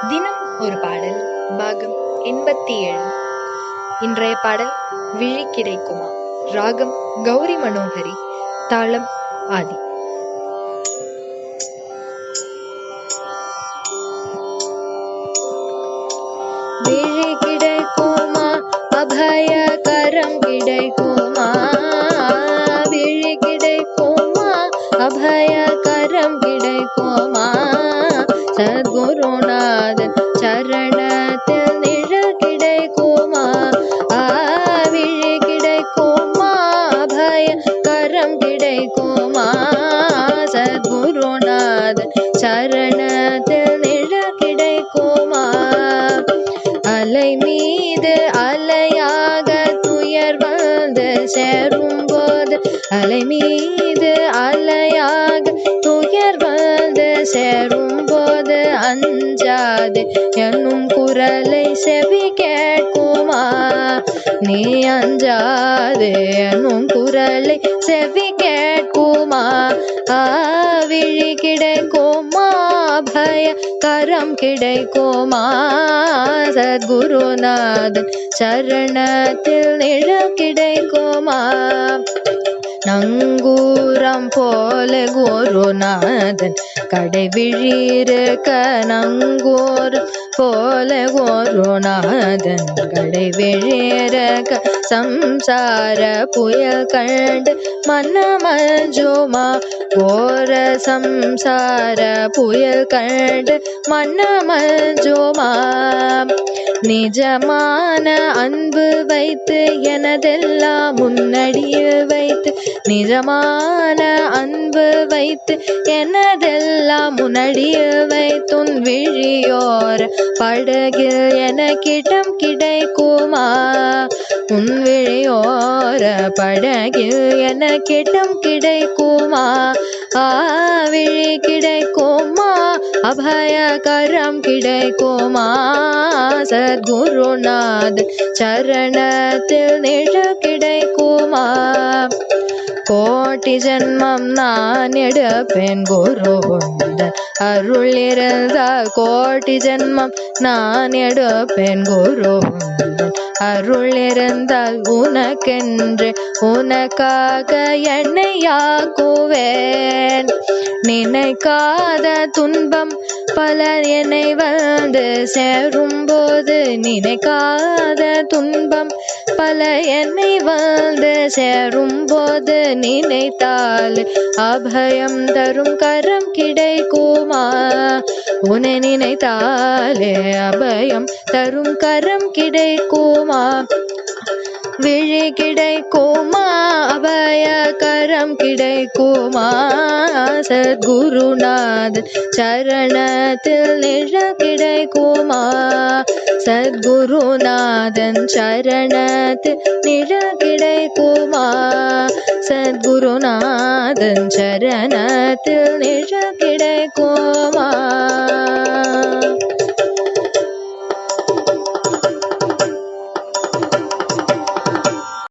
தினம் ஒரு பாடல் பாகம் 87. இன்றைய பாடல் விழி கிடைக்குமா. ராகம் கௌரி மனோகரி, தாளம் ஆதி. விழி கிடைக்குமா, அபய கரம் கிடைக்குமா. விழி கிடைக்குமா, அபய கரம் கிடைக்குமா. சத்குருநாதன் சரணத்தில் நிழல் கிடைக்குமா. விழி கிடைக்குமா, அபய கரம் கிடைக்குமா. சத்குருநாதன் சரணத்தில் நிழல் கிடைக்குமா. அலை மீது அலையாக துயர் வந்து சேரும்போது, அலை மீது அலையாக துயர் வந்து சேரும்போது அஞ்சாது என்னும் குரலை செவி கேட்குமா. நீ அஞ்சாது என்னும் குரலை செவி கேட்குமா. விழி கிடைக்குமா, அபய கரம் கிடைக்குமா. சத்குருநாதன் சரணத்தில் நிழல் கிடைக்குமா. நங்கூரம் போல குருநாதன் கடைவிழிருக்க, நங்கூரம் போல குருநாதன் கடைவிழிருக்க. சம்சார புயல் கண்டு மனமஞ்சுமா. கோர சம்சார புயல் கண்டு மனமஞ்சுமா. நிஜமான அன்பு வைத்து எனதெல்லாம் முன்னடியில் வைத்து, நிஜமான அன்பு வைத்து எனதெல்லாம் முன்னடியில் வைத்துன் விழியோர படகில் எனக்கிடம் கிடைக்குமா. உன் விழியோர படகில் எனக்கிடம் கிடைக்குமா. விழி கிடைக்குமா, அபய கரம் கிடைக்குமா. சத்குருநாதன் சரணத்தில் நிழல் கிடைக்குமா. கோட்டி ஜென்மம் நான் எடுப்பேன் குருவுந்தன் அருள் இருந்தால். கோட்டி ஜென்மம் நான் எடுப்பேன் குருவுந்தன் அருள் இருந்தால். உனக்கென்று உனக்காக என்னையாக்குவேன். நினைக்காத துன்பம் பல என்னை வந்து சேரும்போது, நினைக்காத துன்பம் பல என்னை வந்து சேரும்போது, நினைத்தால் அபயம் தரும் கரம் கிடைக்குமா. உன்னை நினைத்தாலே அபயம் தரும் கரம் கிடைக்குமா. விழி கிடைக்குமா, அபய கரம் கிடைக்குமா. சத்குருநாதன் சரணத்தில் நிழல் கிடைக்குமா. சத்குருநாதன் சரணத்தில் நிழல் கிடைக்குமா. சத்குருநாதன் சரணத்தில் நிழல் கிடைக்குமா.